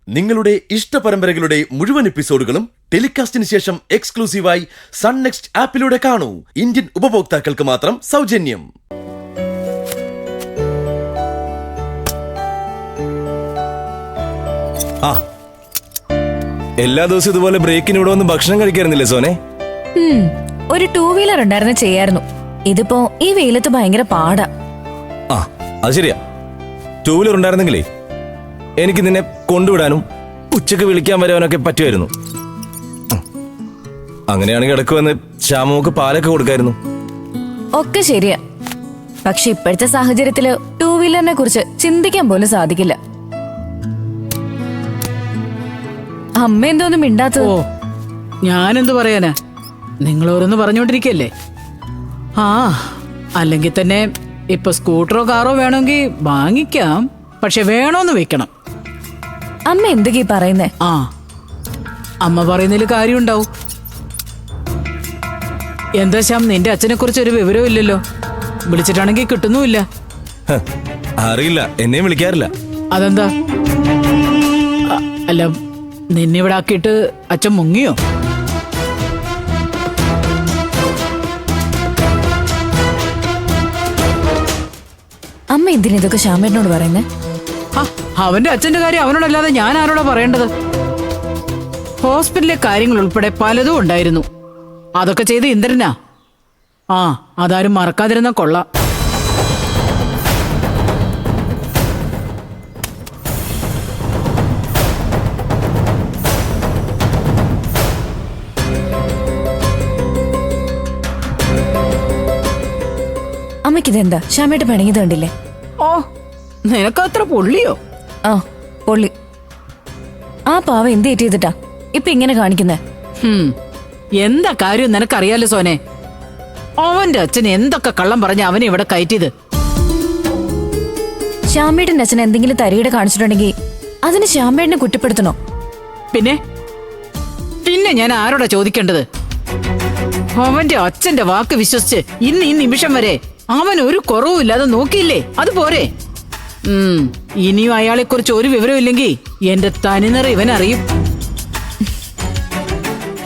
നിങ്ങളുടെ ഇഷ്ട പരമ്പരകളുടെ മുഴുവൻ എപ്പിസോഡുകളും ടെലികാസ്റ്റിന് ശേഷം എക്സ്ക്ലൂസീവായി സൺ നെക്സ്റ്റ് ആപ്പിലൂടെ കാണൂ. ഇന്ത്യൻ ഉപഭോക്താക്കൾക്ക് മാത്രം സൗജന്യം. എല്ലാ ദിവസവും ഇതുപോലെ ബ്രേക്കിന് ഇവിടെ വന്ന് ഭക്ഷണം കഴിക്കാറുന്നില്ലേ സോനെ? ഒരു 2 വീലർ ഉണ്ടായിരുന്നു ചെയ്യായിരുന്നു. ഇതിപ്പോ ഈ വെയിലത്ത് ഭയങ്കര പാടാ. അത് ശരിയാ. 2 വീലർ ഉണ്ടായിരുന്നെങ്കിലേ എനിക്ക് നിന്നെ കൊണ്ടുവിടാനും ഉച്ചക്ക് വിളിക്കാൻ വരാനൊക്കെ പറ്റുമായിരുന്നു. അങ്ങനെയാണെങ്കിൽ ഇടയ്ക്ക് വന്ന് ശ്യാമോക്ക് പാലൊക്കെ കൊടുക്കായിരുന്നു. ഒക്കെ ശരിയാ. പക്ഷെ ഇപ്പോഴത്തെ സാഹചര്യത്തില് 2 വീലറിനെ കുറിച്ച് ചിന്തിക്കാൻ പോലും സാധിക്കില്ല. അമ്മ എന്തോന്നും മിണ്ടാത്തത്? ഞാനെന്തു പറയാനാ, നിങ്ങൾ ഓരോന്ന് പറഞ്ഞോണ്ടിരിക്കല്ലേ. അല്ലെങ്കിൽ തന്നെ ഇപ്പൊ സ്കൂട്ടറോ കാറോ വേണമെങ്കിൽ വാങ്ങിക്കാം, പക്ഷെ വേണോന്ന് വെക്കണം. അമ്മ എന്തൊക്കെയാ പറയുന്നേ? അമ്മ പറയുന്നതിൽ കാര്യം ഉണ്ടാവും. എന്താ ശ്യാം, നിന്റെ അച്ഛനെ കുറിച്ച് ഒരു വിവരവും ഇല്ലല്ലോ. വിളിച്ചിട്ടാണെങ്കിൽ കിട്ടുന്നുമില്ല. അറിയില്ല, എന്നെ വിളിക്കാറില്ല. അതെന്താ? അല്ല, നിന്നെ ഇവിടെ ആക്കിയിട്ട് അച്ഛൻ മുങ്ങിയോ? അമ്മ എന്തിനൊക്കെ ശ്യാമേട്ടനോട് പറയുന്നേ? അവന്റെ അച്ഛന്റെ കാര്യം അവനോടല്ലാതെ ഞാൻ ആരോടാ പറയേണ്ടത്? ഹോസ്പിറ്റലിലെ കാര്യങ്ങൾ ഉൾപ്പെടെ പലതും ഉണ്ടായിരുന്നു. അതൊക്കെ ചെയ്ത് ഇന്ദ്രനാ. അതാരും മറക്കാതിരുന്ന കൊള്ളാം. അമ്മയ്ക്കിതെന്താ ശ്യാമേട്ട് പിണങ്ങിയത് കണ്ടില്ലേ? നിനക്കത്ര പൊള്ളിയോ? പൊള്ളി. ആ പാവ എന്ത് ചെയ്തിട്ടാ ഇപ്പൊ ഇങ്ങനെ കാണിക്കുന്നേ? എന്താ കാര്യം നിനക്കറിയാലോ സോനെ. അവന്റെ അച്ഛൻ എന്തൊക്കെ കള്ളം പറഞ്ഞ അവനെ ഇവിടെ കയറ്റിയത്. ശ്യാമേട്ടന്റെ അച്ഛൻ എന്തെങ്കിലും തരികിട കാണിച്ചിട്ടുണ്ടെങ്കിൽ അതിന് ശ്യാമേട്ടനെ കുറ്റപ്പെടുത്തണോ? പിന്നെ ഞാൻ ആരോടാ ചോദിക്കേണ്ടത്? അവന്റെ അച്ഛന്റെ വാക്ക് വിശ്വസിച്ച് ഇന്ന് ഈ നിമിഷം വരെ അവൻ ഒരു കുറവുമില്ലാതെ നോക്കിയില്ലേ? അതുപോരെ. ഇനിയും അയാളെ കുറിച്ച് ഒരു വിവരമില്ലെങ്കിൽ എന്റെ തനിനിറ ഇവനറിയും.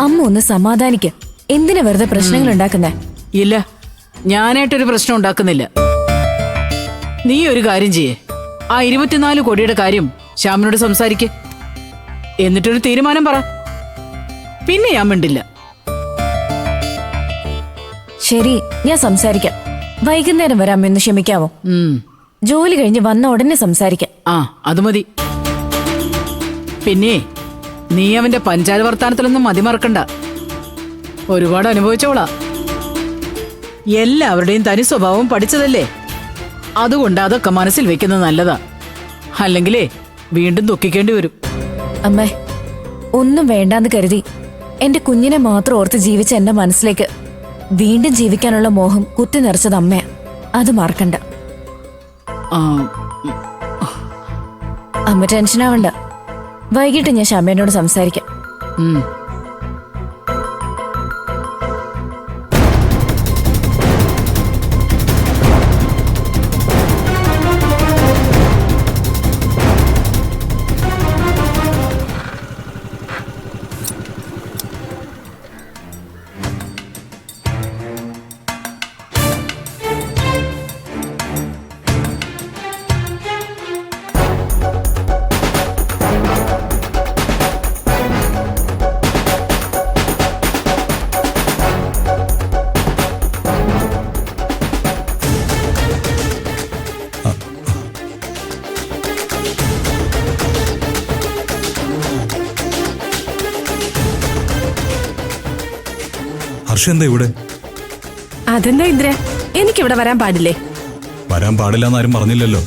അമ്മ ഒന്ന് സമാധാനിക്ക്. എന്തിനാ വെറുതെ പ്രശ്നങ്ങൾ ഉണ്ടാക്കുന്നേ? ഇല്ല, ഞാനായിട്ടൊരു പ്രശ്നം ഉണ്ടാക്കുന്നില്ല. നീ ഒരു കാര്യം ചെയ്യേ, ആ 24 കോടിയുടെ കാര്യം ശ്യാമിനോട് സംസാരിക്ക്. എന്നിട്ടൊരു തീരുമാനം പറ. പിന്നെ ഞാൻ മിണ്ടില്ല. ശരി, ഞാൻ സംസാരിക്കാം. വൈകുന്നേരം വരെ അമ്മയൊന്ന് ക്ഷമിക്കാവോ? ജോലി കഴിഞ്ഞ് വന്ന ഉടനെ സംസാരിക്കാം. അത് മതി. പിന്നെ നീ അവന്റെ പഞ്ചായത്ത് വർത്താനത്തിലൊന്നും മതിമറക്കണ്ട. ഒരുപാട് അനുഭവിച്ചോളാ. എല്ലാവരുടെയും തനി സ്വഭാവം പഠിച്ചതല്ലേ. അതുകൊണ്ട് അതൊക്കെ മനസ്സിൽ വെക്കുന്നത് നല്ലതാ. അല്ലെങ്കിലേ വീണ്ടും ദുഃഖിക്കേണ്ടി വരും. അമ്മേ, ഒന്നും വേണ്ടാന്ന് കരുതി എന്റെ കുഞ്ഞിനെ മാത്രം ഓർത്ത് ജീവിച്ച എന്റെ മനസ്സിലേക്ക് വീണ്ടും ജീവിക്കാനുള്ള മോഹം കുത്തി നിറച്ചത് അമ്മയാ. അത് മറക്കണ്ട. അമ്മ ടെൻഷനാവണ്ട. വൈകിട്ട് ഞാൻ ശ്യാമേനോട് സംസാരിക്കാം. ഹർഷ എന്താ ഇവിടെ? അതെന്താ ഇന്ദ്ര, എനിക്കിവിടെ വരാൻ പാടില്ലേ? വരാൻ പാടില്ലെന്ന് ആരും പറഞ്ഞില്ലല്ലോ.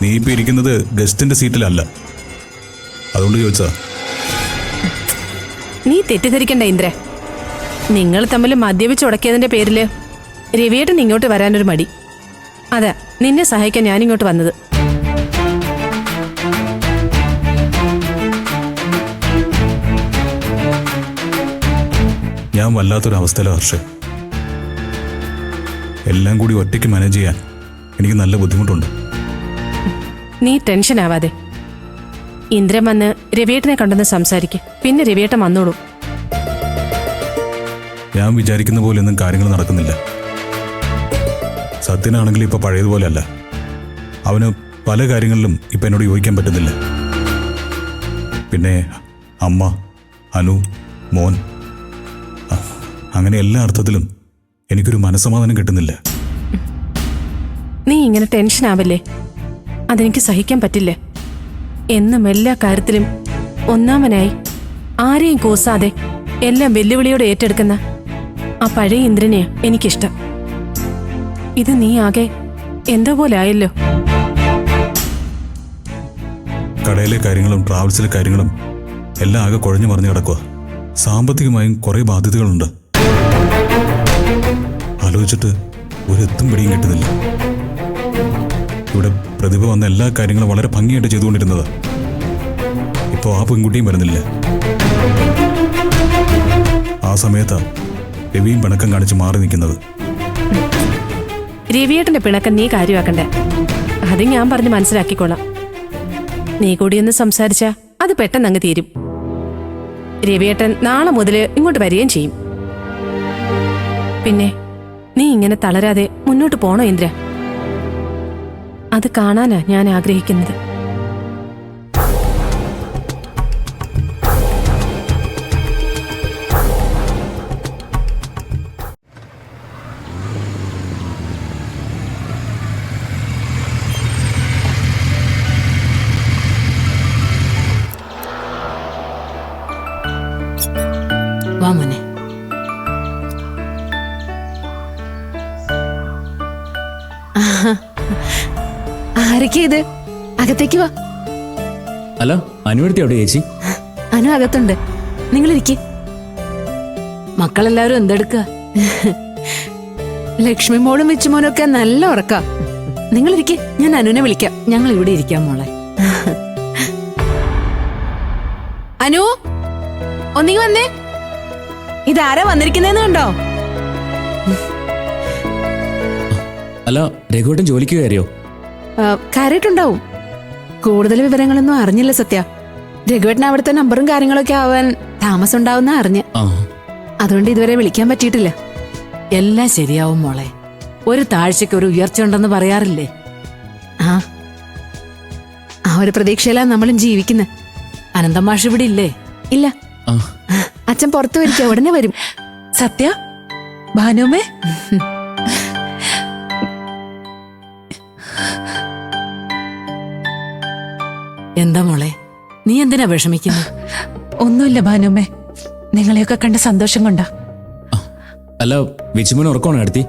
നീ ഇപ്പൊ ഇരിക്കുന്നത് ഗസ്റ്റിന്റെ സീറ്റിലല്ല, അതുകൊണ്ട് ചോദിച്ചാ. നീ തെറ്റിദ്ധരിക്കണ്ട ഇന്ദ്ര. നിങ്ങൾ തമ്മിൽ മദ്യപിച്ച് ഉടക്കിയതിന്റെ പേരില് രവിയേട്ടൻ ഇങ്ങോട്ട് വരാനൊരു മടി. അതാ നിന്നെ സഹായിക്കാൻ ഞാനിങ്ങോട്ട് വന്നത്. ഞാൻ വല്ലാത്തൊരവസ്ഥയിലാണ് ഹർഷ. എല്ലാം കൂടി ഒറ്റയ്ക്ക് മാനേജ് ചെയ്യാൻ എനിക്ക് നല്ല ബുദ്ധിമുട്ടുണ്ട്. നീ ടെൻഷൻ ആവാതെ ഇന്ദ്രൻ വന്ന് രവിയേട്ടനെ കണ്ടെന്ന് സംസാരിക്കും. പിന്നെ രവിയേട്ടൻ വന്നോളൂ. ഞാൻ വിചാരിക്കുന്ന പോലെയൊന്നും കാര്യങ്ങൾ നടക്കുന്നില്ല. സത്യനാണെങ്കിൽ ഇപ്പൊ പഴയതുപോലെ അല്ല. അവന് പല കാര്യങ്ങളിലും ഇപ്പൊ എന്നോട് യോജിക്കാൻ പറ്റുന്നില്ല. പിന്നെ അമ്മ, അനു, മോൻ, അങ്ങനെ എല്ലാ അർത്ഥത്തിലും എനിക്കൊരു മനസ്സമാധാനം കിട്ടുന്നില്ല. നീ ഇങ്ങനെ ടെൻഷൻ ആവല്ലേ, അതെനിക്ക് സഹിക്കാൻ പറ്റില്ല. എന്നും എല്ലാ കാര്യത്തിലും ഒന്നാമനായി ആരെയും കൂസാതെ എല്ലാം വെല്ലുവിളിയോടെ ഏറ്റെടുക്കുന്ന ആ പഴയ ഇന്ദ്രനെയാ എനിക്കിഷ്ടം. ഇത് നീ ആകെ എന്തോ പോലെ ആയല്ലോ. കടയിലെ കാര്യങ്ങളും ട്രാവൽസിലെ കാര്യങ്ങളും എല്ലാം ആകെ കുഴഞ്ഞു മറിഞ്ഞു കിടക്കുക. സാമ്പത്തികമായും കുറെ ബാധ്യതകളുണ്ട്. ആലോചിച്ചിട്ട് ഒരെത്തും പിടിയും കിട്ടുന്നില്ല. ഇവിടെ പ്രതിഭ വന്ന എല്ലാ കാര്യങ്ങളും വളരെ ഭംഗിയായിട്ട് ചെയ്തുകൊണ്ടിരുന്നത്. ഇപ്പോൾ ആ പെൺകുട്ടിയും വരുന്നില്ല. ആ സമയത്താ രവിയും പിണക്കം കാണിച്ച് മാറി നിൽക്കുന്നത്. രവിയേട്ടന്റെ പിണക്കം നീ കാര്യമാക്കണ്ടേ, അത് ഞാൻ പറഞ്ഞ് മനസ്സിലാക്കിക്കോളാം. നീ കൂടിയൊന്ന് സംസാരിച്ചാ അത് പെട്ടെന്ന് അങ്ങ് തീരും. രവിയേട്ടൻ നാളെ മുതല് ഇങ്ങോട്ട് വരികയും ചെയ്യും. പിന്നെ നീ ഇങ്ങനെ തളരാതെ മുന്നോട്ട് പോണോ ഇന്ദ്ര? അത് കാണാനാ ഞാൻ ആഗ്രഹിക്കുന്നത്. വാ മോനെ. ആരൊക്കെ ഇത്? അകത്തേക്ക് വാ. അല്ല, അനുവടുത്തി അവിടെ ചേച്ചി? അനു അകത്തുണ്ട്, നിങ്ങളിരിക്കെ. മക്കളെല്ലാവരും എന്തെടുക്കുക? ലക്ഷ്മി മോളും വെച്ചുമോനും ഒക്കെ നല്ല ഉറക്ക. നിങ്ങളിരിക്കെ, ഞാൻ അനുവിനെ വിളിക്കാം. ഞങ്ങൾ ഇവിടെ ഇരിക്കാം മോളെ. അനു, ഒന്നിങ്ങി വന്നേ. ഇതാരാ വന്നിരിക്കുന്നേന്ന് കണ്ടോ? അല്ല, രഘുവേട്ടൻ ജോലിക്ക് കയറിയോ? കയറിയിട്ടുണ്ടാവും. കൂടുതൽ വിവരങ്ങളൊന്നും അറിഞ്ഞില്ല സത്യ. രഘുവേട്ടൻ അവിടുത്തെ നമ്പറും കാര്യങ്ങളൊക്കെ ആവാൻ താമസം ഉണ്ടാവുന്ന അറിഞ്ഞ്. അതുകൊണ്ട് ഇതുവരെ വിളിക്കാൻ പറ്റിയിട്ടില്ല. എല്ലാം ശരിയാവും മോളെ. ഒരു താഴ്ചയ്ക്ക് ഒരു ഉയർച്ച ഉണ്ടെന്ന് പറയാറില്ലേ? ആ ഒരു പ്രതീക്ഷയിലാ നമ്മളും ജീവിക്കുന്നത്. അനന്തമാഷ് ഇവിടെ ഇല്ലേ? ഇല്ല, അച്ഛൻ പുറത്തു വരിക, ഉടനെ വരും. സത്യ, ഭാനുമേ, എന്താ മോളെ, നീ എന്തിനാ വിഷമിക്കുന്നു? ഒന്നുമില്ല ഭാനുമേ, നിങ്ങളെയൊക്കെ കണ്ട സന്തോഷം കൊണ്ടാ. അല്ല, വിച്ചുമോൻ ഉറക്കമാണോ അടുത്തി?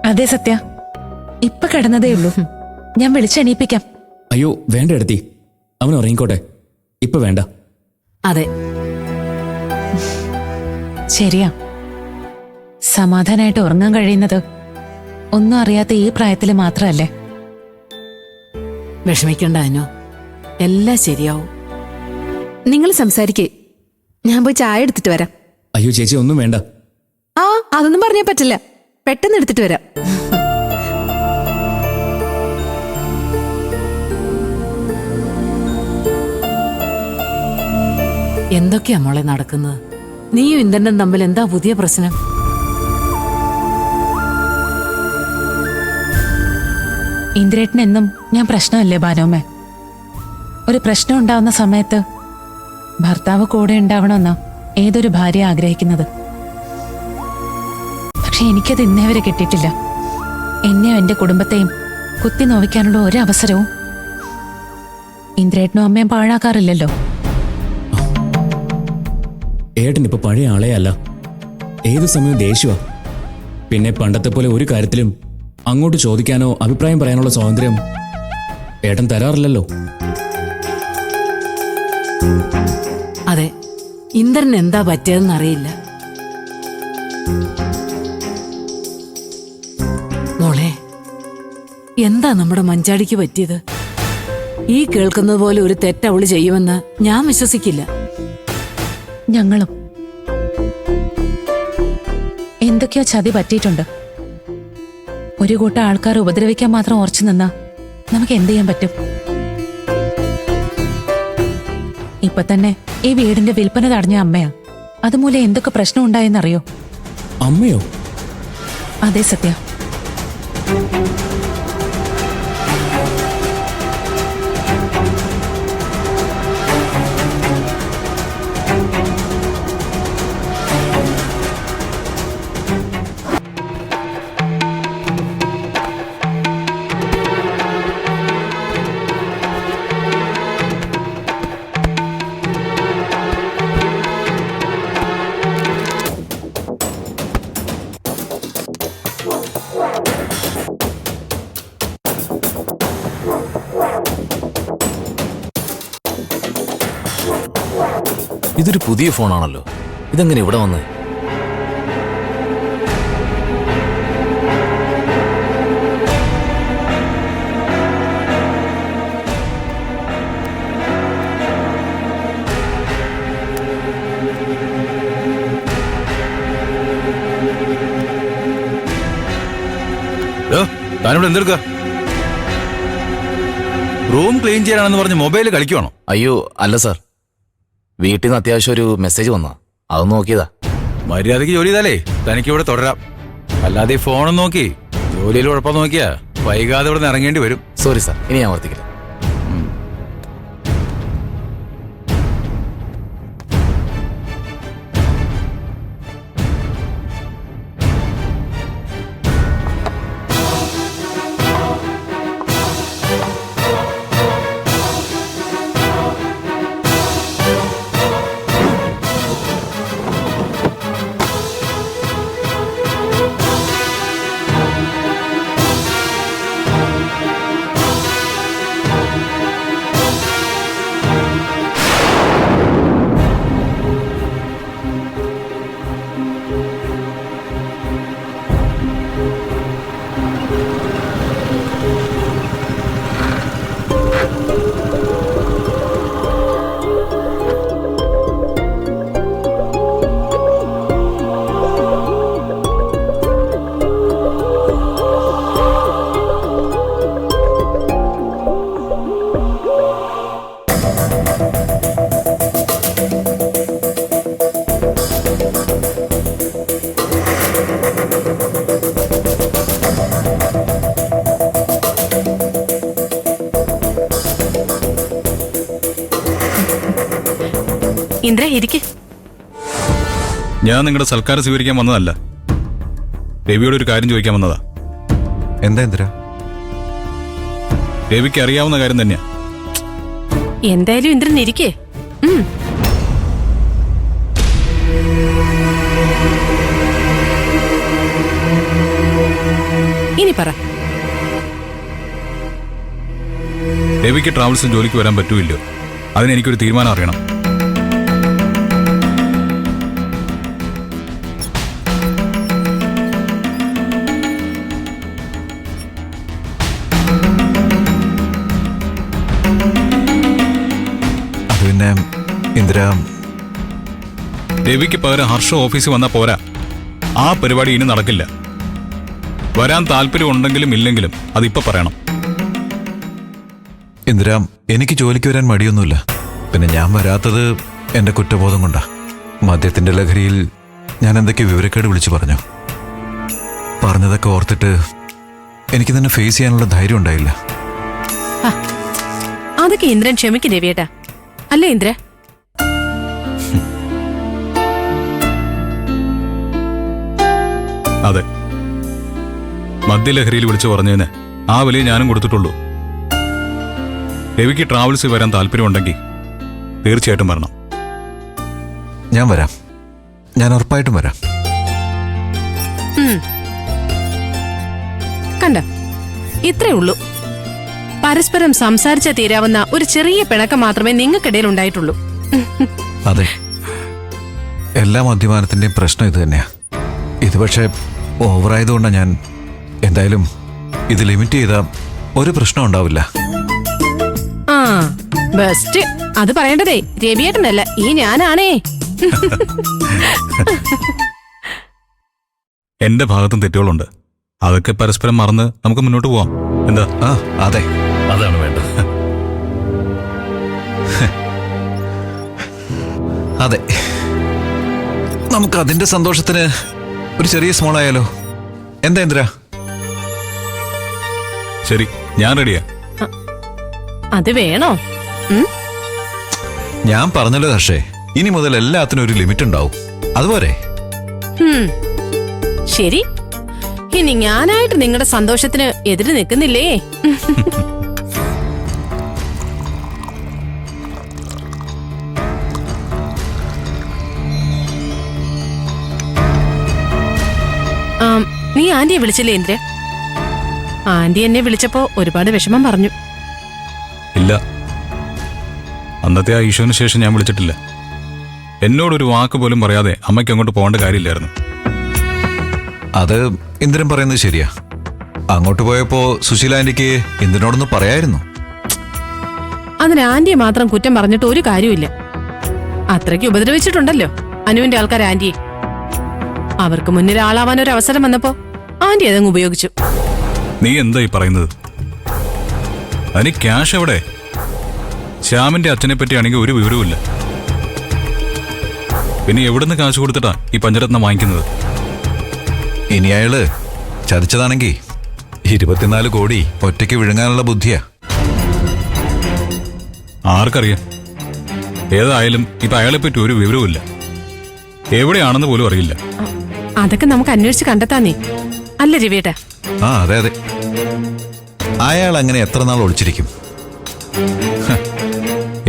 അതെ സത്യ, ഇപ്പൊ കിടന്നതേ ഉള്ളൂ. ഞാൻ വിളിച്ചെണീപ്പിക്കാം. അയ്യോ വേണ്ട അടുത്തി, അവൻ ഉറങ്ങിക്കോട്ടെ, ഇപ്പൊ വേണ്ട. അതെ, ശരിയാ. സമാധാനായിട്ട് ഉറങ്ങാൻ കഴിയുന്നത് ഒന്നും അറിയാത്ത ഈ പ്രായത്തില് മാത്രല്ലേ. വിഷമിക്കണ്ട അനു, എല്ലാം ശരിയാവും. നിങ്ങൾ സംസാരിക്കേ, ഞാൻ പോയി ചായ എടുത്തിട്ട് വരാം. അയ്യോ ചേച്ചി, ഒന്നും വേണ്ട. അതൊന്നും പറഞ്ഞാ പറ്റില്ല, പെട്ടെന്ന് എടുത്തിട്ട് വരാം. എന്തൊക്കെയാ മോളെ നടക്കുന്നത്? നീയും ഇന്ദ്രനും തമ്മിൽ എന്താ പുതിയ പ്രശ്നം? ഇന്ദ്രേട്ടനെന്നും ഞാൻ പ്രശ്നമല്ലേ ഭാനുമേ. ഒരു പ്രശ്നം ഉണ്ടാവുന്ന സമയത്ത് ഭർത്താവ് കൂടെ ഉണ്ടാവണമെന്നാ ഏതൊരു ഭാര്യ ആഗ്രഹിക്കുന്നത്. പക്ഷെ എനിക്കത് ഇന്നേ വരെ കിട്ടിയിട്ടില്ല. എന്നെയും എന്റെ കുടുംബത്തെയും കുത്തി നോവിക്കാനുള്ള ഒരവസരവും ഇന്ദ്രേട്ടനും അമ്മയും പാഴാക്കാറില്ലല്ലോ. ഏട്ടൻ ഇപ്പൊ പഴയ ആളെ അല്ല, ഏത് സമയവും ദേഷ്യമാ. പിന്നെ പണ്ടത്തെ പോലെ ഒരു കാര്യത്തിലും അങ്ങോട്ട് ചോദിക്കാനോ അഭിപ്രായം പറയാനുള്ള സ്വാതന്ത്ര്യം ഏട്ടൻ തരാറില്ലല്ലോ. അതെ, ഇന്ദ്രന് എന്താ പറ്റിയതെന്ന് അറിയില്ല മോളെ. എന്താ നമ്മുടെ മഞ്ചാടിക്ക് പറ്റിയത്? ഈ കേൾക്കുന്നത് പോലെ ഒരു തെറ്റ് അവള് ചെയ്യുമെന്ന് ഞാൻ വിശ്വസിക്കില്ല. ഞങ്ങളും എന്തൊക്കെയോ ചതി പറ്റിയിട്ടുണ്ട്. ഒരു കൂട്ടം ആൾക്കാർ ഉപദ്രവിക്കാൻ മാത്രം ഉറച്ചു നിന്നാ നമുക്ക് എന്ത് ചെയ്യാൻ പറ്റും? ഇപ്പൊ തന്നെ ഈ വീടിന്റെ വിൽപ്പന തടഞ്ഞ അമ്മയാ. അതുമൂലം എന്തൊക്കെ പ്രശ്നം ഉണ്ടായെന്നറിയോ? അമ്മയോ? അതെ സത്യ. ഇതൊരു പുതിയ ഫോണാണല്ലോ, ഇതെങ്ങനെ ഇവിടെ വന്ന്? താനിവിടെ എന്തെടുക്ക? റൂം ക്ലീൻ ചെയ്യാനാണെന്ന് പറഞ്ഞ് മൊബൈലിൽ കളിക്കുവാണോ? അയ്യോ അല്ല സാർ, വീട്ടിൽ നിന്ന് അത്യാവശ്യം ഒരു മെസ്സേജ് വന്നാ, അതൊന്ന് നോക്കിയതാ. മര്യാദയ്ക്ക് ജോലി ചെയ്താലേ തനിക്കിവിടെ തുടരാം. അല്ലാതെ ഈ ഫോണും നോക്കി ജോലിയിൽ കുഴപ്പം നോക്കിയാ വൈകാതെ ഇവിടെ നിന്ന് ഇറങ്ങേണ്ടി വരും. സോറി സാർ, ഇനി ഞാൻ വർത്തിക്കില്ല. ഇന്ദ്ര ഇരിക്ക്. ഞാൻ നിങ്ങളുടെ സൽക്കാരം സ്വീകരിക്കാൻ വന്നതല്ല, രവിയോട് ഒരു കാര്യം ചോദിക്കാൻ വന്നതാ. എന്താ ഇന്ദ്ര? രവിക്ക് അറിയാവുന്ന കാര്യം തന്നെയാ. എന്തായാലും ഇന്ദ്രൻ ഇരിക്കേ. ഇനി പറ. രവിക്ക് ട്രാവൽസിൽ ജോലിക്ക് വരാൻ പറ്റൂല്ലോ, അതിനെനിക്കൊരു തീരുമാനം അറിയണം. അത് പിന്നെ ഇന്ദ്ര, രവിക്ക് പകരം ഹർഷ ഓഫീസിൽ വന്നാൽ പോരാ. ആ പരിപാടി ഇനി നടക്കില്ല. വരാൻ താല്പര്യം ഉണ്ടെങ്കിലും ഇല്ലെങ്കിലും അതിപ്പോ പറയണം. ഇന്ദ്ര, എനിക്ക് ജോലിക്ക് വരാൻ മടിയൊന്നുമില്ല. പിന്നെ ഞാൻ വരാത്തത് എന്റെ കുറ്റബോധം കൊണ്ടാ. മദ്യത്തിന്റെ ലഹരിയിൽ ഞാൻ എന്തൊക്കെ വിവരക്കേട് വിളിച്ചു പറഞ്ഞു. പറഞ്ഞതൊക്കെ ഓർത്തിട്ട് എനിക്ക് തന്നെ ഫേസ് ചെയ്യാനുള്ള ധൈര്യം ഉണ്ടായില്ല. അതൊക്കെ ഇന്ദ്രൻ ക്ഷമിക്കും രവിയേട്ടാ, അല്ലേ ഇന്ദ്ര? അതെ, മദ്യലഹരിയിൽ വിളിച്ചു പറഞ്ഞതിന് ആ വിലയെ ഞാനും കൊടുത്തിട്ടുള്ളൂ. രവിക്ക് ട്രാവൽസിൽ വരാൻ താല്പര്യമുണ്ടെങ്കിൽ തീർച്ചയായിട്ടും വരണം. ഞാൻ വരാം, ഞാൻ ഉറപ്പായിട്ടും വരാം. കണ്ട, ഇത്രേ ഉള്ളൂ. പരസ്പരം സംസാരിച്ച തീരാവുന്ന ഒരു ചെറിയ പിണക്കം മാത്രമേ നിങ്ങൾക്കിടയിൽ ഉണ്ടായിട്ടുള്ളൂ. അതെ, എല്ലാ മദ്യപാനത്തിന്റെയും പ്രശ്നം ഇത് തന്നെയാ. ഇത് പക്ഷേ ഓവറായതുകൊണ്ടാണ്. ഞാൻ എന്തായാലും ഇത് ലിമിറ്റ് ചെയ്താൽ ഒരു പ്രശ്നം ഉണ്ടാവില്ല. ആ ബെസ്റ്റ്. അത് പറയേണ്ടതേ രവിയേട്ടനല്ല, ഈ ഞാനാണേ. എന്റെ ഭാഗത്തും തെറ്റുകളുണ്ട്. അതൊക്കെ പരസ്പരം മറന്ന് നമുക്ക് മുന്നോട്ട് പോവാം. എന്താ? അതെ, അതാണ് വേണ്ടത്. അതെ, നമുക്ക് അതിന്റെ സന്തോഷത്തിന് ഒരു ചെറിയ സ്മോൾ ആയാലോ? എന്താ ഇന്ദ്ര? ശരി, ഞാൻ റെഡിയാ. അത് വേണോ? ഞാൻ പറഞ്ഞല്ലോ ഹർഷേ, ഇനി മുതൽ എല്ലാത്തിനും ഒരു ലിമിറ്റ് ഉണ്ടാവും. അതുപോലെ ശരി, ഇനി ഞാനായിട്ട് നിങ്ങളുടെ സന്തോഷത്തിന് എതിര് നിൽക്കുന്നില്ലേ? നീ ആന്റിയെ വിളിച്ചില്ലേ ഇന്ദ്ര? ആന്റി എന്നെ വിളിച്ചപ്പോ ഒരുപാട് വിഷമം പറഞ്ഞു. ഇല്ല, അന്നത്തെ ആ ഇഷ്യൂവിന് ശേഷം ഞാൻ വിളിച്ചിട്ടില്ല. എന്നോടൊരു വാക്ക് പോലും പറയാതെ അമ്മയ്ക്ക് അങ്ങോട്ട് പോകേണ്ട കാര്യമില്ലായിരുന്നു. അത് ഇന്ദ്രൻ പറയുന്നത് ശരിയാ. അങ്ങോട്ട് പോയപ്പോ സുശീല ആന്റിക്ക് ഇന്ദ്രനോടൊന്ന് പറയായിരുന്നു. അതിന് ആന്റിയെ മാത്രം കുറ്റം പറഞ്ഞിട്ട് ഒരു കാര്യമില്ല. അത്രയ്ക്ക് ഉപദ്രവിച്ചിട്ടുണ്ടല്ലോ അനുവിന്റെ ആൾക്കാർ ആന്റിയെ. അവർക്ക് മുന്നിൽ ആളാവാൻ ഒരു അവസരം വന്നപ്പോ ആന്റി അതങ്ങ് ഉപയോഗിച്ചു. നീ എന്താ ഈ പറയുന്നത്? അതിന് ക്യാഷ് എവിടെ? ശ്യാമിന്റെ അച്ഛനെ പറ്റിയാണെങ്കിൽ ഒരു വിവരവുമില്ല. പിന്നെ എവിടുന്ന് കാശ് കൊടുത്തിട്ടാ ഈ പഞ്ചരത്നം വാങ്ങിക്കുന്നത്? ഇനി അയാള് ചതിച്ചതാണെങ്കിൽ 24 കോടി ഒറ്റയ്ക്ക് വിഴുങ്ങാനുള്ള ബുദ്ധിയാ. ആർക്കറിയാം? ഏതായാലും ഇപ്പൊ അയാളെ പറ്റി ഒരു വിവരവുമില്ല. എവിടെയാണെന്ന് പോലും അറിയില്ല. അതൊക്കെ നമുക്ക് അന്വേഷിച്ച് കണ്ടെത്താന്നേ, അല്ല രവിയേട്ടാ? ആ അതെ അതെ, അയാൾ അങ്ങനെ എത്ര നാൾ ഒളിച്ചിരിക്കും?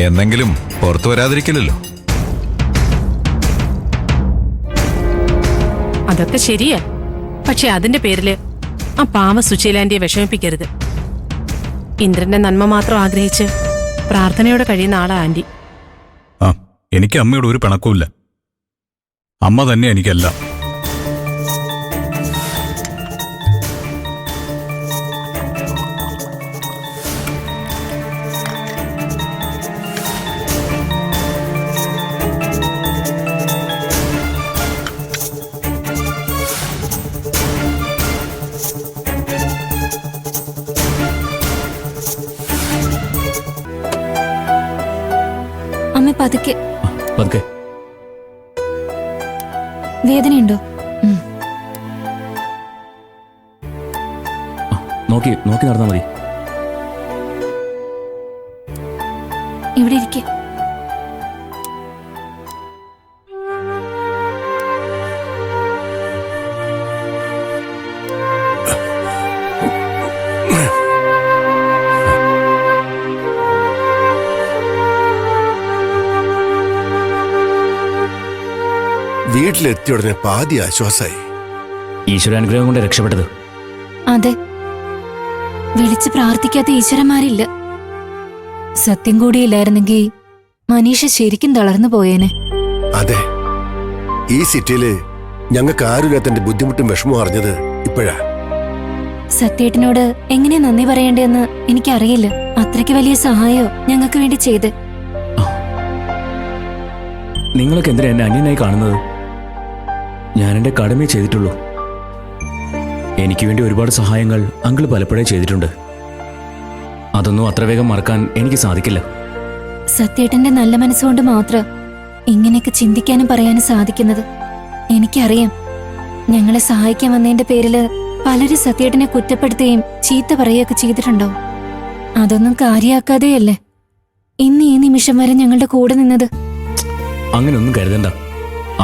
എന്നെങ്കിലും പുറത്തു വരാതിരിക്കില്ലല്ലോ. അതൊക്കെ ശരിയാ, പക്ഷെ അതിന്റെ പേരില് ആ പാവ സുശീലാന്റിയെ വിഷമിപ്പിക്കരുത്. ഇന്ദ്രന്റെ നന്മ മാത്രം ആഗ്രഹിച്ച് പ്രാർത്ഥനയോടെ കഴിയുന്ന ആളാ ആന്റി. ആ, എനിക്ക് അമ്മയോട് ഒരു പിണക്കവുമില്ല. അമ്മ തന്നെ എനിക്കല്ല. അമ്മ പതുക്കെ. പതുക്കെ. വേദനയുണ്ടോ? നോക്കി നോക്കി നടന്നാൽ മതി. ഇവിടെ ഇരിക്കെ. വീട്ടിലെത്തിയ ഉടനെ പാതി ആശ്വാസായി. ഈശ്വരാനുഗ്രഹം കൊണ്ട് രക്ഷപ്പെട്ടത്. അതെ, വിളിച്ച് പ്രാർത്ഥിക്കാത്ത ഈശ്വരന്മാരില്ല. സത്യം കൂടിയില്ലായിരുന്നെങ്കിൽ മനീഷ ശരിക്കും തളർന്നു പോയേനെ. അതെ, ഈ സിറ്റിയില് ഞങ്ങൾക്ക് ആരുമില്ലാത്തന്റെ ബുദ്ധിമുട്ടും വിഷമവും അറിഞ്ഞത് ഇപ്പോഴാ. സത്യേട്ടനോട് എങ്ങനെയാ നന്ദി പറയേണ്ടതെന്ന് എനിക്കറിയില്ല. അത്രയ്ക്ക് വലിയ സഹായോ ഞങ്ങൾക്ക് വേണ്ടി ചെയ്ത്. നിങ്ങളൊക്കെ എന്തിനാ എന്നെ അന്യനായി കാണുന്നത്? ഞാൻ എൻ്റെ കടമയെ ചെയ്തിട്ടുള്ളൂ. എനിക്ക് വേണ്ടി ഒരുപാട് സഹായങ്ങൾ അങ്കിൾ പലപ്പോഴേ ചെയ്തിട്ടുണ്ട്. അതൊന്നും അത്ര വേഗം മറക്കാൻ എനിക്ക് സാധിക്കില്ല. സത്യേട്ടന്റെ നല്ല മനസ്സുകൊണ്ട് മാത്രം ഇങ്ങനെയൊക്കെ ചിന്തിക്കാനും പറയാനും സാധിക്കുന്നത്. എനിക്കറിയാം, ഞങ്ങളെ സഹായിക്കാൻ വന്നതിന്റെ പേരില് പലരും സത്യേട്ടനെ കുറ്റപ്പെടുത്തുകയും ചീത്ത പറയുകയൊക്കെ ചെയ്തിട്ടുണ്ടാവും. അതൊന്നും കാര്യാക്കാതെയല്ലേ ഇന്ന് ഈ നിമിഷം വരെ ഞങ്ങളുടെ കൂടെ നിന്നത്. അങ്ങനെയൊന്നും കരുതണ്ട.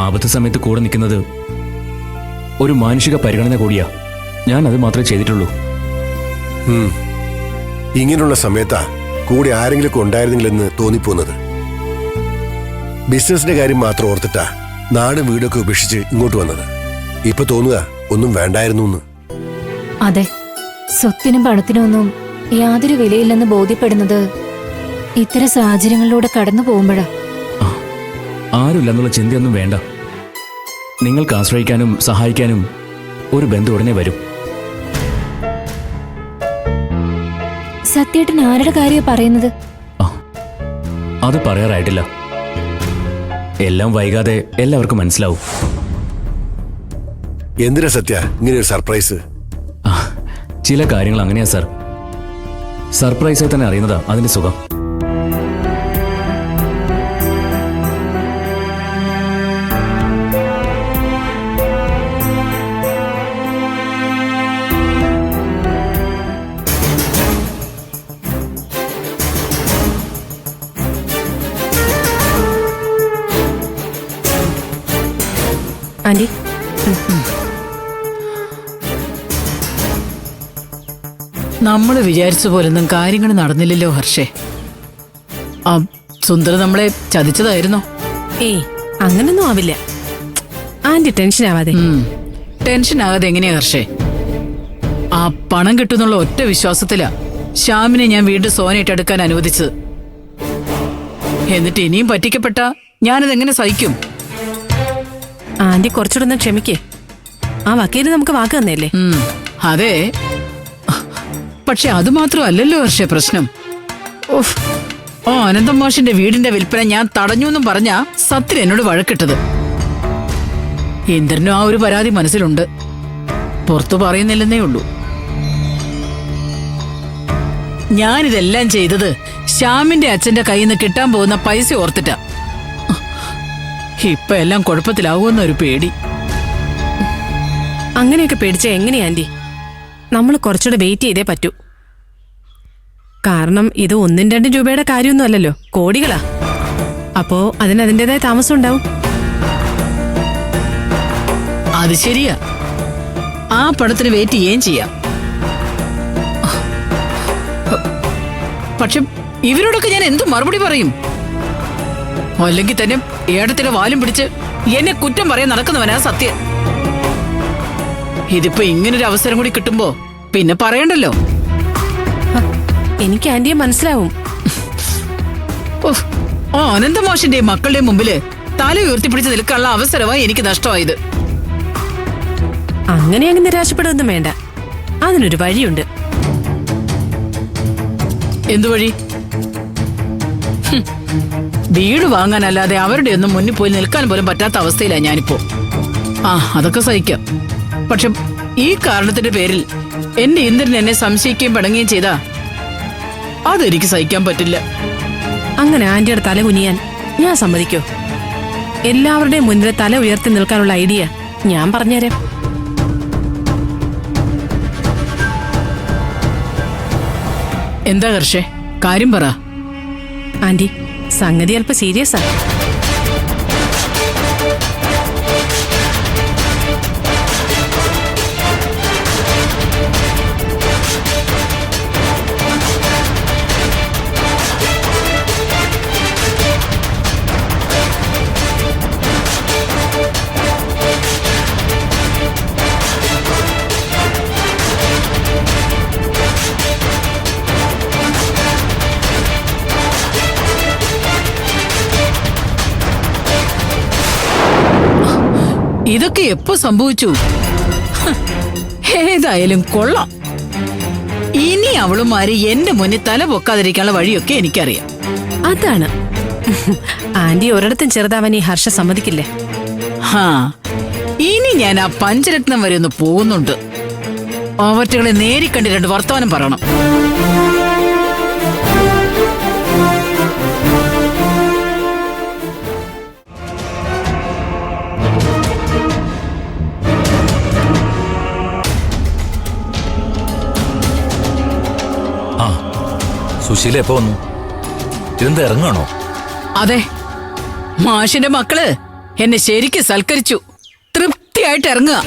ആപത്ത് സമയത്ത് കൂടെ നിൽക്കുന്നത് ഒരു മാനുഷിക പരിഗണന കൂടിയാ. ഞാൻ അത് മാത്രമേ ചെയ്തിട്ടുള്ളൂ. ഇങ്ങനെയുള്ള സമയത്താ കൂടെ ആരെങ്കിലും ഉണ്ടായിരുന്നെങ്കിലെന്ന് തോന്നിപ്പോന്നത്. ബിസിനസിന്റെ കാര്യം മാത്രം ഓർത്തിട്ടാ നാടും വീടൊക്കെ ഉപേക്ഷിച്ച് ഇങ്ങോട്ട് വന്നത്. ഇപ്പൊ തോന്നുക ഒന്നും വേണ്ടായിരുന്നു. അതെ, സ്വത്തിനും പണത്തിനും ഒന്നും യാതൊരു വിലയില്ലെന്ന് ബോധ്യപ്പെടുന്നത് ഇത്തരം സാഹചര്യങ്ങളിലൂടെ കടന്നു പോകുമ്പോഴാ. ആരുമില്ലെന്നുള്ള ചിന്തയൊന്നും വേണ്ട. നിങ്ങൾക്ക് ആശ്രയിക്കാനും സഹായിക്കാനും ഒരു ബന്ധു ഉടനെ വരും. സത്യേട്ടൻ ആരുടെ കാര്യം പറയുന്നത്? അത് പറയാറായിട്ടില്ല. എല്ലാം വൈകാതെ എല്ലാവർക്കും മനസ്സിലാവും. എന്തിനാ സത്യ ഇങ്ങനെ ഒരു സർപ്രൈസ്? ചില കാര്യങ്ങൾ അങ്ങനെയാ സാർ. സർപ്രൈസായി തന്നെ അറിയുന്നതാ അതിന്റെ സുഖം. ആന്റി നമ്മൾ വിചാരിച്ച പോലൊന്നും കാര്യങ്ങൾ നടന്നില്ലല്ലോ ഹർഷേ. ആ സുന്ദർ നമ്മളെ ചതിച്ചതായിരുന്നോ? ഏയ് അങ്ങനൊന്നും ആവില്ല. ആന്റി ടെൻഷൻ ആവാതെ. ടെൻഷൻ ആകാതെ എങ്ങനെയാ ഹർഷേ? ആ പണം കിട്ടുന്നുള്ള ഒറ്റ വിശ്വാസത്തിലാ ശ്യാമിനെ ഞാൻ വീണ്ടും സോനയിട്ട് എടുക്കാൻ അനുവദിച്ചത്. എന്നിട്ട് ഇനിയും പറ്റിക്കപ്പെട്ട ഞാനിതെങ്ങനെ സഹിക്കും? ആന്റി കുറച്ചുകൂടെ ഒന്ന് ക്ഷമിക്കേ. ആ വക്കീല് നമുക്ക് വാക്ക് തന്നേല്ലേ? അതെ, പക്ഷെ അത് മാത്രമല്ലല്ലോ ഹർഷേ പ്രശ്നം. ഓഫ്, ഓ അനന്തം മാഷിന്റെ വീടിന്റെ വിൽപ്പന ഞാൻ തടഞ്ഞു എന്നും പറഞ്ഞ സത്യം എന്നോട് വഴക്കിട്ടത്. ഇന്ദ്രനും ആ ഒരു പരാതി മനസ്സിലുണ്ട്, പുറത്തു പറയുന്നില്ലെന്നേ ഉള്ളൂ. ഞാനിതെല്ലാം ചെയ്തത് ശ്യാമിന്റെ അച്ഛന്റെ കയ്യിൽ നിന്ന് കിട്ടാൻ പോകുന്ന പൈസ ഓർത്തിട്ടാ. ഇപ്പൊ എല്ലാം കുഴപ്പത്തിലാവുമെന്ന ഒരു പേടി. അങ്ങനെയൊക്കെ പേടിച്ച എങ്ങനെയാ ആന്റി? നമ്മൾ കുറച്ചുകൂടെ വെയിറ്റ് ചെയ്തേ പറ്റൂ. കാരണം ഇത് 1-2 രൂപയുടെ കാര്യമൊന്നും അല്ലല്ലോ, കോടികളാ. അപ്പോ അതിൻ്റെതായ താമസം ഉണ്ടാവും. അത് ശരിയാ, ആ പടത്തിന് വെയിറ്റ് ചെയ്യുകയും ചെയ്യാം. പക്ഷെ ഇവരോടൊക്കെ ഞാൻ എന്തു മറുപടി പറയും? അല്ലെങ്കിൽ തന്നെ ഏടത്തിന്റെ വാലും പിടിച്ച് എന്നെ കുറ്റം പറയാൻ നടക്കുന്നവനാ സത്യം. ഇതിപ്പോ ഇങ്ങനൊരു അവസരം കൂടി കിട്ടുമ്പോ പിന്നെ പറയണ്ടല്ലോ. എനിക്ക് ആന്റിയെ മനസ്സിലാവും. ഓ അനന്തമാഷിന്റെയും മക്കളുടെയും മുമ്പില് തല ഉയർത്തിപ്പിടിച്ച് നിൽക്കാനുള്ള അവസരമായി എനിക്ക് നഷ്ടമായത്. അങ്ങനെ അങ്ങ് നിരാശപ്പെടുകയൊന്നും വേണ്ട, അതിനൊരു വഴിയുണ്ട്. എന്തു വഴി? വീട് വാങ്ങാനല്ലാതെ അവരുടെ ഒന്നും മുന്നിൽ പോയി നിൽക്കാൻ പോലും പറ്റാത്ത അവസ്ഥയിലാണ് ഞാനിപ്പോ. ആ അതൊക്കെ സഹിക്കാം, പക്ഷെ ഈ കാരണത്തിന്റെ പേരിൽ എന്റെ ഇന്ദ്രൻ എന്നെ സംശയിക്കുകയും പിണങ്ങുകയും ചെയ്താ അതെനിക്ക് സഹിക്കാൻ പറ്റില്ല. അങ്ങനെ ആന്റിയുടെ തല കുനിയാൻ ഞാൻ സമ്മതിക്കോ? എല്ലാവരുടെയും മുന്നിൽ തല ഉയർത്തി നിൽക്കാനുള്ള ഐഡിയ ഞാൻ പറഞ്ഞുതരാം. എന്താ ഹർഷേ, കാര്യം പറ. ആന്റി സംഗതി അല്പം സീരിയസാ. ഇതൊക്കെ എപ്പോ സംഭവിച്ചു? ഏതായാലും കൊള്ളാം. ഇനി അവളുമാര് എന്റെ മുന്നിൽ തല പൊക്കാതിരിക്കാനുള്ള വഴിയൊക്കെ എനിക്കറിയാം. അതാണ് ആന്റി ഒരിടത്തും ചെറുതാവാൻ ഈ ഹർഷ സമ്മതിക്കില്ല. ഇനി ഞാൻ ആ പഞ്ചരത്നം വരെ ഒന്ന് പോകുന്നുണ്ട്. അവറ്റകളെ നേരിക്കണ്ട് 2 വർത്തമാനം പറയണം. സുശീല എപ്പോ വന്നു? ഇതെന്താ ഇറങ്ങാണോ? അതെ, മാഷിന്റെ മക്കള് എന്നെ ശരിക്ക് സൽക്കരിച്ചു. തൃപ്തിയായിട്ട് ഇറങ്ങുക.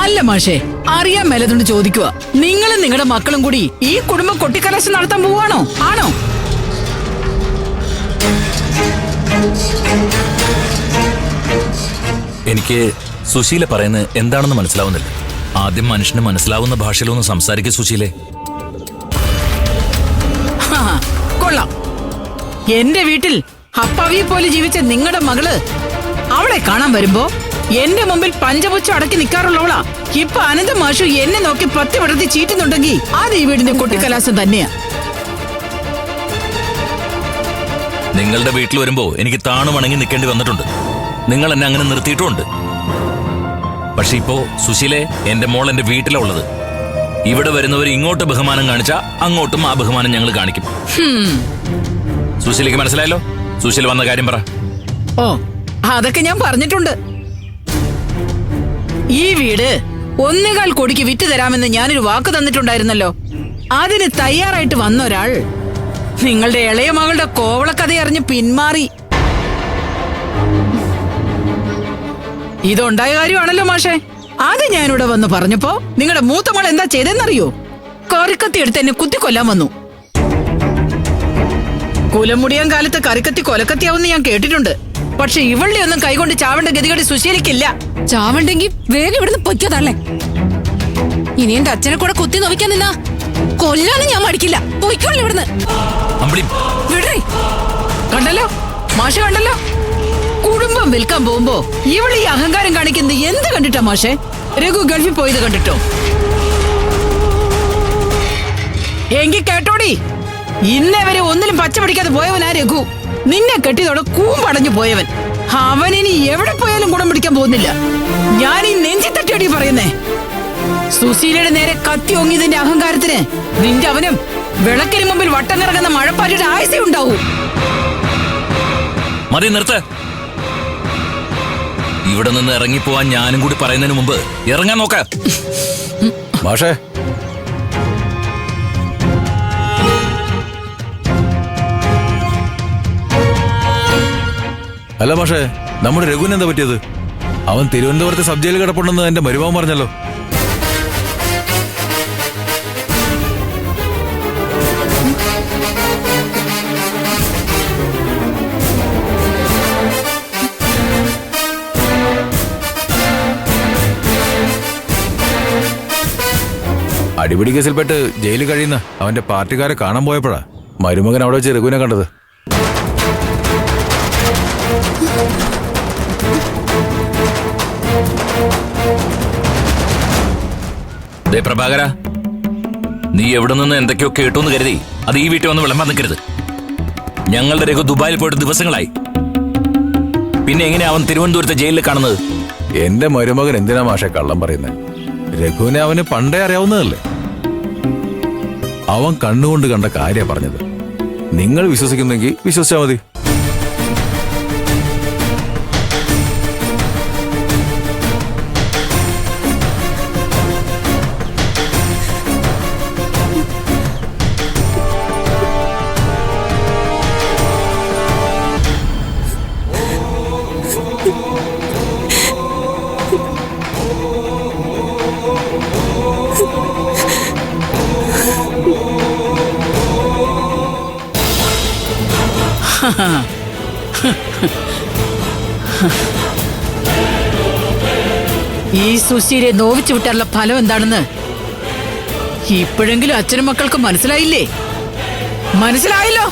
അല്ല മാഷേ, അറിയാൻ മേലതുകൊണ്ട് ചോദിക്കുക, നിങ്ങളും നിങ്ങളുടെ മക്കളും കൂടി ഈ കുടുംബ കൊട്ടിക്കലാശം നടത്താൻ പോവാണോ? ആണോ? എനിക്ക് സുശീല പറയുന്നത് എന്താണെന്ന് മനസ്സിലാവുന്നില്ല. ആദ്യം മനുഷ്യന് മനസ്സിലാവുന്ന ഭാഷയിലൊന്ന് സംസാരിക്കുക സുശീലേ. കൊള്ളാം. എന്റെ വീട്ടിൽ അപ്പവിയെ പോലെ ജീവിച്ച നിങ്ങളുടെ മകള് അവളെ കാണാൻ വരുമ്പോ എന്റെ മുമ്പിൽ പഞ്ചപുച്ഛം അടക്കി നിൽക്കാറുള്ളവളാ. ഇപ്പൊ അനന്ത മാഷു എന്നെ നോക്കി 10 വിടർത്തി ചീറ്റുന്നുണ്ടെങ്കിൽ അത് ഈ വീടിന്റെ കൊട്ടിക്കലാശം തന്നെയാ. നിങ്ങളുടെ വീട്ടിൽ വരുമ്പോ എനിക്ക് താണു വണങ്ങി നിൽക്കേണ്ടി വന്നിട്ടുണ്ട്. നിങ്ങൾ എന്നെ അങ്ങനെ നിർത്തിയിട്ടുമുണ്ട്. പക്ഷെ ഇപ്പോ സുശീലേ, എന്റെ മോൾ എന്റെ വീട്ടിലാ ഉള്ളത്. ഇവിടെ വരുന്നവർ ഇങ്ങോട്ട് ബഹുമാനം കാണിച്ചാ അങ്ങോട്ടും ആ ബഹുമാനം ഞങ്ങൾ കാണിക്കും. സുശീലയ്ക്ക് മനസ്സിലായല്ലോ? സുശീല വന്ന കാര്യം പറ. ഓ അതൊക്കെ ഞാൻ പറഞ്ഞിട്ടുണ്ട്. ഈ വീട് 1.25 കോടിക്ക് വിറ്റ് തരാമെന്ന് ഞാനൊരു വാക്ക് തന്നിട്ടുണ്ടായിരുന്നല്ലോ. അതിന് തയ്യാറായിട്ട് വന്ന ഒരാൾ നിങ്ങളുടെ ഇളയ മകളുടെ കോവളക്കഥ അറിഞ്ഞ് പിന്മാറി. ഇതുണ്ടായ കാര്യമാണല്ലോ മാഷെ. അത് ഞാനിവിടെ വന്ന് പറഞ്ഞപ്പോ നിങ്ങളുടെ മൂത്ത മോൾ എന്താ ചെയ്തെന്നറിയോ? കറിക്കത്തി എടുത്ത് എന്നെ കുത്തിക്കൊല്ലാൻ വന്നു. കുലമുടിയാൻ കാലത്ത് കറിക്കത്തി കൊലക്കത്തിയാവുന്ന ഞാൻ കേട്ടിട്ടുണ്ട്. പക്ഷെ ഇവളുടെ ഒന്നും കൈകൊണ്ട് ചാവേണ്ട ഗതികടി സുശീലിക്കില്ല. ചാവണ്ടെങ്കിൽ വേഗം ഇവിടുന്ന് പൊയ്ക്കതല്ലേ. ഇനി എന്റെ അച്ഛനെ കൂടെ കുത്തി നോവിക്കാൻ നിന്നാ കൊല്ലാനും ഞാൻ മടിക്കില്ല. പൊയ്ക്കോളൂ ഇവിടുന്ന്. വിടേ. കണ്ടല്ലോ മാഷെ, കണ്ടല്ലോ. കുടുംബം വിൽക്കാൻ പോകുമ്പോ ഇവിടെ ഈ അഹങ്കാരം കാണിക്കുന്നത് എന്ത് കണ്ടിട്ടാ മാഷെ? രഘു ഗൾഫിൽ പോയത് കണ്ടിട്ടോ? എങ്കിൽ കേട്ടോടി, ഇന്നേ വരെ ഒന്നിലും പച്ച പിടിക്കാതെ പോയവനാ രഘു. നിന്നെ കെട്ടിയതോടെ കൂമ്പടഞ്ഞു പോയവൻ. അവനിനി എവിടെ പോയാലും ഗുണം പിടിക്കാൻ പോകുന്നില്ല. ഞാൻ ഈ നെഞ്ചി തട്ടിയടി പറയുന്നേ. സുശീലയുടെ നേരെ കത്തി ഓങ്ങിയതിന്റെ അഹങ്കാരത്തിന് നിന്റെ അവനും വിളക്കിന് മുമ്പിൽ വട്ടം കറങ്ങുന്ന മഴപ്പാറ്റിയുടെ ആയുസേ ഉണ്ടാവൂ. മതി, നിർത്ത്. ഇവിടെ നിന്ന് ഇറങ്ങിപ്പോവാൻ ഞാനും കൂടി പറയുന്നതിന് മുമ്പ് ഇറങ്ങാൻ നോക്ക. മാഷേ, അല്ല മാഷേ, നമ്മുടെ രഘുവിന് എന്താ പറ്റിയത്? അവൻ തിരുവനന്തപുരത്ത് സബ് ജയിലിൽ കിടപ്പുണ്ടെന്ന് എന്റെ മരുമകൻ പറഞ്ഞല്ലോ. അടിപിടി കേസിൽപ്പെട്ട് ജയിലിൽ കഴിയുന്ന അവന്റെ പാർട്ടിക്കാരെ കാണാൻ പോയപ്പോഴാ മരുമകൻ അവിടെ വെച്ച് രഘുവിനെ കണ്ടത്. പ്രഭാകര, നീ എവിടെ നിന്ന് എന്തൊക്കെയോ കേട്ടോന്ന് കരുതി അത് ഈ വീട്ടിൽ വന്ന് വിളമ്പാൻ നിൽക്കരുത്. ഞങ്ങളുടെ രഘു ദുബായിൽ പോയിട്ട് ദിവസങ്ങളായി. പിന്നെ എങ്ങനെയാ അവൻ തിരുവനന്തപുരത്തെ ജയിലിൽ കാണുന്നത്? എന്റെ മരുമകൻ എന്തിനാ മാഷെ കള്ളം പറയുന്നത്? രഘുവിനെ അവന് പണ്ടേ അറിയാവുന്നതല്ലേ. അവൻ കണ്ണുകൊണ്ട് കണ്ട കാര്യ പറഞ്ഞത്. നിങ്ങൾ വിശ്വസിക്കുന്നെങ്കിൽ വിശ്വസിച്ചാ മതി. ഈ സുശീലെ നോവിച്ചു വിട്ടാലുള്ള ഫലം എന്താണെന്ന് ഇപ്പോഴെങ്കിലും അച്ഛനും മക്കൾക്ക് മനസ്സിലായില്ലേ? മനസ്സിലായല്ലോ.